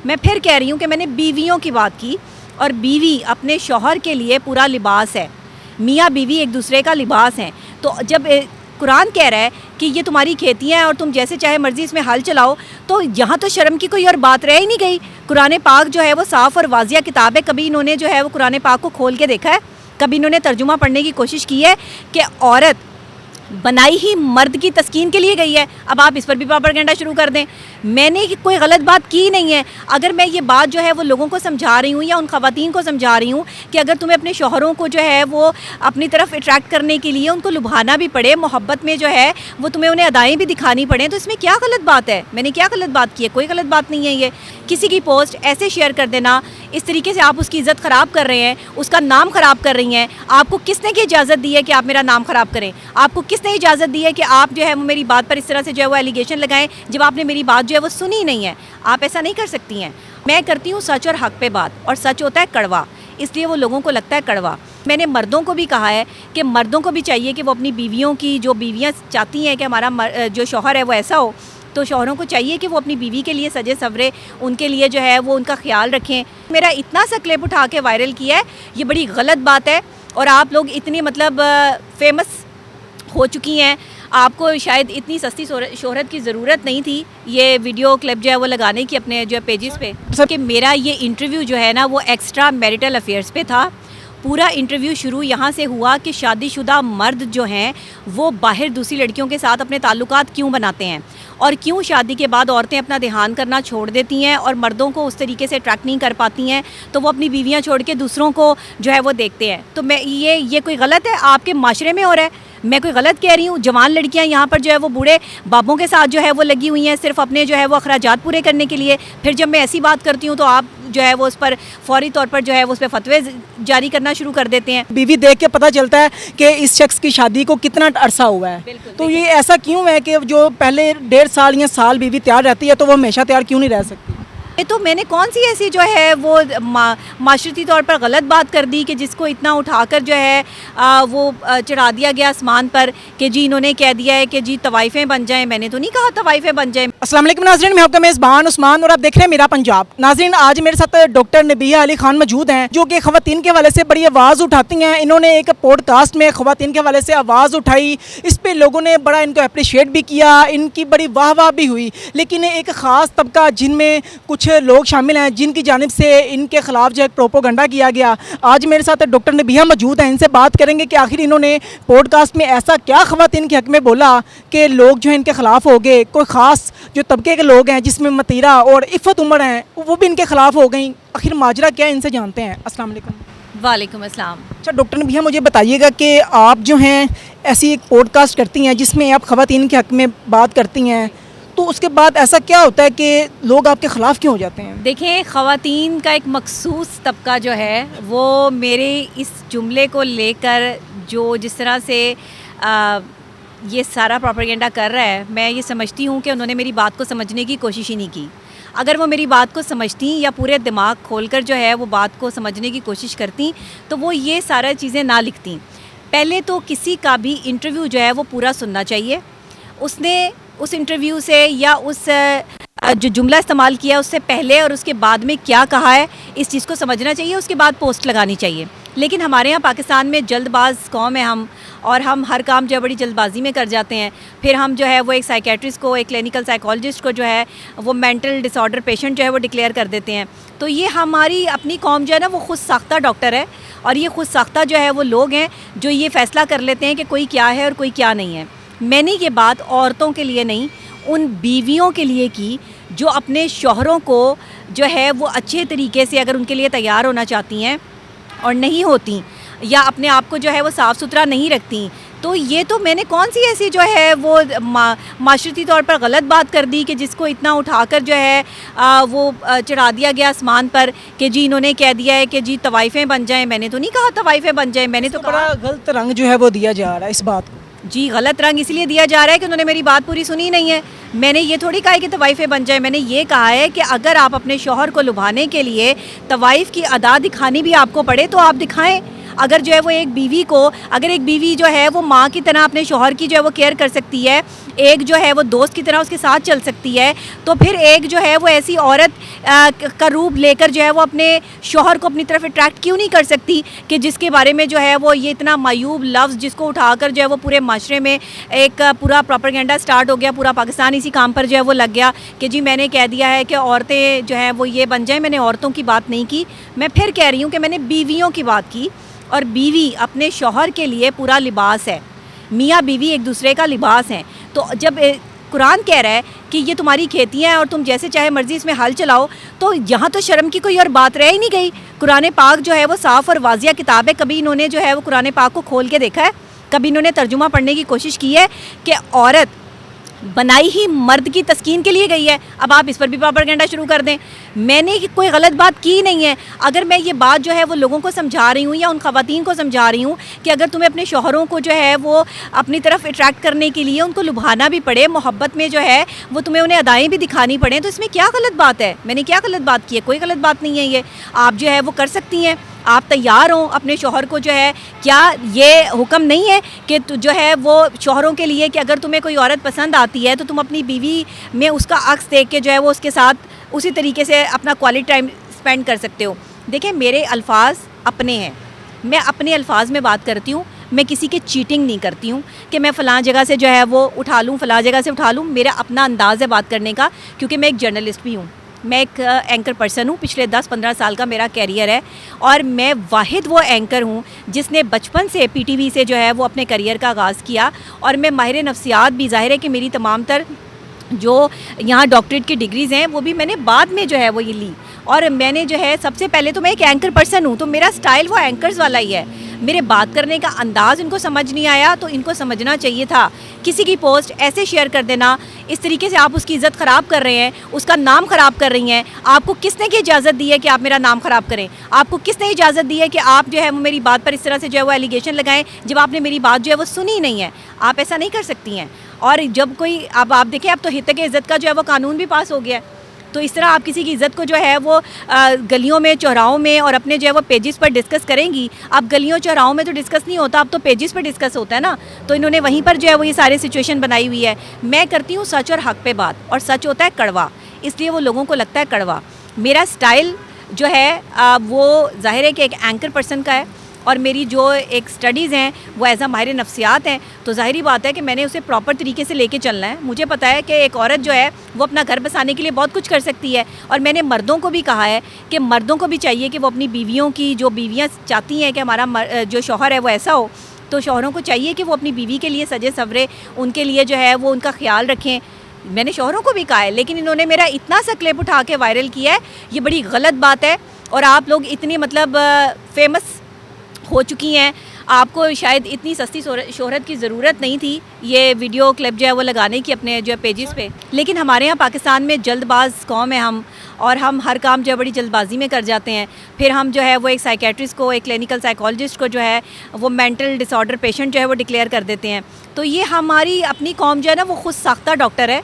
میں پھر کہہ رہی ہوں کہ میں نے بیویوں کی بات کی, اور بیوی اپنے شوہر کے لیے پورا لباس ہے, میاں بیوی ایک دوسرے کا لباس ہیں. تو جب قرآن کہہ رہا ہے کہ یہ تمہاری کھیتیاں ہیں اور تم جیسے چاہے مرضی اس میں ہل چلاؤ, تو یہاں تو شرم کی کوئی اور بات رہ ہی نہیں گئی. قرآن پاک جو ہے وہ صاف اور واضح کتاب ہے. کبھی انہوں نے جو ہے وہ قرآن پاک کو کھول کے دیکھا ہے؟ کبھی انہوں نے ترجمہ پڑھنے کی کوشش کی ہے کہ عورت بنائی ہی مرد کی تسکین کے لیے گئی ہے؟ اب آپ اس پر بھی پروپیگنڈا شروع کر دیں. میں نے کوئی غلط بات کی نہیں ہے. اگر میں یہ بات جو ہے وہ لوگوں کو سمجھا رہی ہوں یا ان خواتین کو سمجھا رہی ہوں کہ اگر تمہیں اپنے شوہروں کو جو ہے وہ اپنی طرف اٹریکٹ کرنے کے لیے ان کو لبھانا بھی پڑے, محبت میں جو ہے وہ تمہیں انہیں ادائیں بھی دکھانی پڑیں, تو اس میں کیا غلط بات ہے؟ میں نے کیا غلط بات کی ہے؟ کوئی غلط بات نہیں ہے. یہ کسی کی پوسٹ ایسے شیئر کر دینا, اس طریقے سے آپ اس کی عزت خراب کر رہے ہیں, اس کا نام خراب کر رہی ہیں. آپ کو کس نے کی اجازت دی ہے کہ آپ میرا نام خراب کریں؟ آپ کو کس نے اجازت دی ہے کہ آپ جو ہے وہ میری بات پر اس طرح سے جو ہے وہ ایلیگیشن لگائیں جب آپ نے میری بات جو ہے وہ سنی نہیں ہے؟ آپ ایسا نہیں کر سکتی ہیں. میں کرتی ہوں سچ اور حق پہ بات, اور سچ ہوتا ہے کڑوا, اس لیے وہ لوگوں کو لگتا ہے کڑوا. میں نے مردوں کو بھی کہا ہے کہ مردوں کو بھی چاہیے کہ وہ اپنی بیویوں کی, جو بیویاں چاہتی ہیں کہ ہمارا جو شوہر ہے وہ ایسا ہو, تو شوہروں کو چاہیے کہ وہ اپنی بیوی کے لیے سجے سورے, ان کے لیے جو ہے وہ ان کا خیال رکھیں. میرا اتنا سا کلپ اٹھا کے وائرل کیا ہے, یہ بڑی غلط بات ہے. اور آپ لوگ اتنی مطلب فیمس ہو چکی ہیں, آپ کو شاید اتنی سستی شہرت کی ضرورت نہیں تھی یہ ویڈیو کلپ جو ہے وہ لگانے کی اپنے جو پیجز پہ. کہ میرا یہ انٹرویو جو ہے نا وہ ایکسٹرا میریٹل افیئرس پہ تھا. پورا انٹرویو شروع یہاں سے ہوا کہ شادی شدہ مرد جو ہیں وہ باہر دوسری لڑکیوں کے ساتھ اپنے تعلقات کیوں بناتے ہیں, اور کیوں شادی کے بعد عورتیں اپنا دھیان کرنا چھوڑ دیتی ہیں اور مردوں کو اس طریقے سے اٹریکٹ نہیں کر پاتی ہیں, تو وہ اپنی بیویاں چھوڑ کے دوسروں کو جو ہے وہ دیکھتے ہیں. تو میں یہ کوئی غلط ہے؟ آپ کے معاشرے میں ہو رہا ہے, میں کوئی غلط کہہ رہی ہوں؟ جوان لڑکیاں یہاں پر جو ہے وہ بوڑھے بابوں کے ساتھ جو ہے وہ لگی ہوئی ہیں صرف اپنے جو ہے وہ اخراجات پورے کرنے کے لیے. پھر جب میں ایسی بات کرتی ہوں تو آپ جو ہے وہ اس پر فوری طور پر جو ہے وہ اس پہ فتوے جاری کرنا شروع کر دیتے ہیں. بیوی دیکھ کے پتہ چلتا ہے کہ اس شخص کی شادی کو کتنا عرصہ ہوا ہے. تو یہ ایسا کیوں ہے کہ جو پہلے 1.5 سال یا سال بیوی تیار رہتی ہے تو وہ ہمیشہ تیار کیوں نہیں رہ سکتی؟ تو میں نے کون سی ایسی جو ہے وہ معاشرتی طور پر غلط بات کر دی کہ جس کو اتنا اٹھا کر جو ہے وہ چڑھا دیا گیا آسمان پر کہ جی انہوں نے کہہ دیا ہے کہ جی طوائفیں بن جائیں. میں نے تو نہیں کہا طوائفیں بن جائیں. السلام علیکم ناظرین, میں آپ کا میزبان عثمان اور آپ دیکھ رہے ہیں میرا پنجاب. ناظرین, آج میرے ساتھ ڈاکٹر نبیہ علی خان موجود ہیں جو کہ خواتین کے حوالے سے بڑی آواز اٹھاتی ہیں. انہوں نے ایک پوڈ کاسٹ میں خواتین کے حوالے سے آواز اٹھائی, اس پہ لوگوں نے بڑا ان کو اپریشیٹ بھی کیا, ان کی بڑی واہ واہ بھی ہوئی. لیکن ایک خاص طبقہ جن میں کچھ لوگ شامل ہیں جن کی جانب سے ان کے خلاف جو ہے پروپیگنڈا کیا گیا. آج میرے ساتھ ڈاکٹر نبیہ موجود ہیں, ان سے بات کریں گے کہ آخر انہوں نے پوڈ کاسٹ میں ایسا کیا خواتین کے حق میں بولا کہ لوگ جو ہیں ان کے خلاف ہو گئے. کوئی خاص جو طبقے کے لوگ ہیں جس میں متیرہ اور عفت عمر ہیں وہ بھی ان کے خلاف ہو گئیں. آخر ماجرا کیا ہے, ان سے جانتے ہیں. السلام علیکم. وعلیکم السلام. اچھا ڈاکٹر نبیہ, مجھے بتائیے گا کہ آپ جو ہیں ایسی ایک پوڈ کاسٹ کرتی ہیں جس میں آپ خواتین کے حق میں بات کرتی ہیں, تو اس کے بعد ایسا کیا ہوتا ہے کہ لوگ آپ کے خلاف کیوں ہو جاتے ہیں؟ دیکھیں, خواتین کا ایک مخصوص طبقہ جو ہے وہ میرے اس جملے کو لے کر جو جس طرح سے یہ سارا پروپیگنڈا کر رہا ہے, میں یہ سمجھتی ہوں کہ انہوں نے میری بات کو سمجھنے کی کوشش ہی نہیں کی. اگر وہ میری بات کو سمجھتی یا پورے دماغ کھول کر جو ہے وہ بات کو سمجھنے کی کوشش کرتی تو وہ یہ سارا چیزیں نہ لکھتی. پہلے تو کسی کا بھی انٹرویو جو ہے وہ پورا سننا چاہیے. اس نے اس انٹرویو سے یا اس جو جملہ استعمال کیا اس سے پہلے اور اس کے بعد میں کیا کہا ہے, اس چیز کو سمجھنا چاہیے, اس کے بعد پوسٹ لگانی چاہیے. لیکن ہمارے یہاں پاکستان میں جلد باز قوم ہے ہم, اور ہم ہر کام جو ہے بڑی جلد بازی میں کر جاتے ہیں. پھر ہم جو ہے وہ ایک سائیکیٹرسٹ کو, ایک کلینیکل سائیکالوجسٹ کو جو ہے وہ مینٹل ڈس آرڈر پیشنٹ جو ہے وہ ڈکلیئر کر دیتے ہیں. تو یہ ہماری اپنی قوم جو ہے نا وہ خود ساختہ ڈاکٹر ہے, اور یہ خود ساختہ جو ہے وہ لوگ ہیں جو یہ فیصلہ کر لیتے ہیں کہ کوئی کیا ہے اور کوئی کیا نہیں ہے. میں نے یہ بات عورتوں کے لیے نہیں, ان بیویوں کے لیے کی جو اپنے شوہروں کو جو ہے وہ اچھے طریقے سے اگر ان کے لیے تیار ہونا چاہتی ہیں اور نہیں ہوتی, یا اپنے آپ کو جو ہے وہ صاف ستھرا نہیں رکھتی. تو یہ تو میں نے کون سی ایسی جو ہے وہ معاشرتی طور پر غلط بات کر دی کہ جس کو اتنا اٹھا کر جو ہے وہ چڑھا دیا گیا آسمان پر کہ جی انہوں نے کہہ دیا ہے کہ جی طوائفیں بن جائیں. میں نے تو نہیں کہا طوائفیں بن جائیں, میں نے تو بڑا غلط رنگ جو ہے وہ دیا جا رہا ہے اس بات کو. جی غلط رنگ اس لیے دیا جا رہا ہے کہ انہوں نے میری بات پوری سنی نہیں ہے. میں نے یہ تھوڑی کہا ہے کہ طوائفیں بن جائیں, میں نے یہ کہا ہے کہ اگر آپ اپنے شوہر کو لبھانے کے لیے طوائف کی ادا دکھانی بھی آپ کو پڑے تو آپ دکھائیں. اگر جو ہے وہ ایک بیوی جو ہے وہ ماں کی طرح اپنے شوہر کی جو ہے وہ کیئر کر سکتی ہے, ایک جو ہے وہ دوست کی طرح اس کے ساتھ چل سکتی ہے, تو پھر ایک جو ہے وہ ایسی عورت کا روپ لے کر جو ہے وہ اپنے شوہر کو اپنی طرف اٹریکٹ کیوں نہیں کر سکتی کہ جس کے بارے میں جو ہے وہ یہ اتنا معیوب لفظ جس کو اٹھا کر جو ہے وہ پورے معاشرے میں ایک پورا پروپیگنڈا سٹارٹ ہو گیا, پورا پاکستان اسی کام پر جو ہے وہ لگ گیا کہ جی میں نے کہہ دیا ہے کہ عورتیں جو ہیں وہ یہ بن جائیں. میں نے عورتوں کی بات نہیں کی, میں پھر کہہ رہی ہوں کہ میں نے بیویوں کی بات کی, اور بیوی اپنے شوہر کے لیے پورا لباس ہے. میاں بیوی ایک دوسرے کا لباس ہیں. تو جب قرآن کہہ رہا ہے کہ یہ تمہاری کھیتیاں ہیں اور تم جیسے چاہے مرضی اس میں ہل چلاؤ, تو یہاں تو شرم کی کوئی اور بات رہ ہی نہیں گئی. قرآن پاک جو ہے وہ صاف اور واضح کتاب ہے. کبھی انہوں نے جو ہے وہ قرآن پاک کو کھول کے دیکھا ہے؟ کبھی انہوں نے ترجمہ پڑھنے کی کوشش کی ہے کہ عورت بنائی ہی مرد کی تسکین کے لیے گئی ہے؟ اب آپ اس پر بھی پروپیگنڈا شروع کر دیں. میں نے کوئی غلط بات کی نہیں ہے. اگر میں یہ بات جو ہے وہ لوگوں کو سمجھا رہی ہوں یا ان خواتین کو سمجھا رہی ہوں کہ اگر تمہیں اپنے شوہروں کو جو ہے وہ اپنی طرف اٹریکٹ کرنے کے لیے ان کو لبھانا بھی پڑے, محبت میں جو ہے وہ تمہیں انہیں ادائیں بھی دکھانی پڑیں, تو اس میں کیا غلط بات ہے؟ میں نے کیا غلط بات کی ہے؟ کوئی غلط بات نہیں ہے. یہ آپ جو ہے وہ کر سکتی ہیں. آپ تیار ہوں اپنے شوہر کو جو ہے, کیا یہ حکم نہیں ہے کہ جو ہے وہ شوہروں کے لیے کہ اگر تمہیں کوئی عورت پسند آتی ہے تو تم اپنی بیوی میں اس کا عکس دیکھ کے جو ہے وہ اس کے ساتھ اسی طریقے سے اپنا کوالٹی ٹائم اسپینڈ کر سکتے ہو؟ دیکھیں میرے الفاظ اپنے ہیں, میں اپنے الفاظ میں بات کرتی ہوں, میں کسی کے چیٹنگ نہیں کرتی ہوں کہ میں فلاں جگہ سے جو ہے وہ اٹھا لوں, فلاں جگہ سے اٹھا لوں. میرا اپنا انداز ہے بات کرنے کا, کیونکہ میں ایک جرنلسٹ بھی ہوں, میں ایک اینکر پرسن ہوں. پچھلے 10-15 سال کا میرا کیریئر ہے, اور میں واحد وہ اینکر ہوں جس نے بچپن سے پی ٹی وی سے جو ہے وہ اپنے کیریئر کا آغاز کیا. اور میں ماہر نفسیات بھی, ظاہر ہے کہ میری تمام تر جو یہاں ڈاکٹریٹ کی ڈگریز ہیں وہ بھی میں نے بعد میں جو ہے وہ یہ لی, اور میں نے جو ہے سب سے پہلے تو میں ایک اینکر پرسن ہوں, تو میرا سٹائل وہ اینکرز والا ہی ہے. میرے بات کرنے کا انداز ان کو سمجھ نہیں آیا تو ان کو سمجھنا چاہیے تھا. کسی کی پوسٹ ایسے شیئر کر دینا, اس طریقے سے آپ اس کی عزت خراب کر رہے ہیں, اس کا نام خراب کر رہی ہیں. آپ کو کس نے کی اجازت دی ہے کہ آپ میرا نام خراب کریں؟ آپ کو کس نے اجازت دی ہے کہ آپ جو ہے وہ میری بات پر اس طرح سے جو ہے وہ ایلیگیشن لگائیں جب آپ نے میری بات جو ہے وہ سنی نہیں ہے؟ آپ ایسا نہیں کر سکتی ہیں. اور جب کوئی اب آپ دیکھیں, اب تو حتیٰ کہ عزت کا جو ہے وہ قانون بھی پاس ہو گیا ہے, تو اس طرح آپ کسی کی عزت کو جو ہے وہ گلیوں میں, چوراہوں میں اور اپنے جو ہے وہ پیجز پر ڈسکس کریں گی. اب گلیوں چوراہوں میں تو ڈسکس نہیں ہوتا, اب تو پیجز پر ڈسکس ہوتا ہے نا. تو انہوں نے وہیں پر جو ہے وہ یہ ساری سچویشن بنائی ہوئی ہے. میں کرتی ہوں سچ اور حق پہ بات, اور سچ ہوتا ہے کڑوا, اس لیے وہ لوگوں کو لگتا ہے کڑوا. میرا سٹائل جو ہے وہ ظاہر ہے کہ ایک اینکر پرسن کا ہے, اور میری جو ایک سٹڈیز ہیں وہ ایز اے ماہر نفسیات ہیں, تو ظاہری بات ہے کہ میں نے اسے پراپر طریقے سے لے کے چلنا ہے. مجھے پتہ ہے کہ ایک عورت جو ہے وہ اپنا گھر بسانے کے لیے بہت کچھ کر سکتی ہے, اور میں نے مردوں کو بھی کہا ہے کہ مردوں کو بھی چاہیے کہ وہ اپنی بیویوں کی, جو بیویاں چاہتی ہیں کہ ہمارا جو شوہر ہے وہ ایسا ہو, تو شوہروں کو چاہیے کہ وہ اپنی بیوی کے لیے سجے سورے, ان کے لیے جو ہے وہ ان کا خیال رکھیں. میں نے شوہروں کو بھی کہا ہے, لیکن انہوں نے میرا اتنا سا کلپ اٹھا کے وائرل کیا ہے, یہ بڑی غلط بات ہے. اور آپ لوگ اتنی مطلب فیمس ہو چکی ہیں, آپ کو شاید اتنی سستی شہرت کی ضرورت نہیں تھی یہ ویڈیو کلپ جو ہے وہ لگانے کی اپنے جو ہے پیجز پہ. لیکن ہمارے یہاں پاکستان میں جلد باز قوم ہے ہم, اور ہم ہر کام جو ہے بڑی جلد بازی میں کر جاتے ہیں. پھر ہم جو ہے وہ ایک سائیکیٹرسٹ کو, ایک کلینکل سائیکالوجسٹ کو جو ہے وہ مینٹل ڈس آرڈر پیشنٹ جو ہے وہ ڈکلیئر کر دیتے ہیں. تو یہ ہماری اپنی قوم جو ہے نا وہ خود ساختہ ڈاکٹر ہے.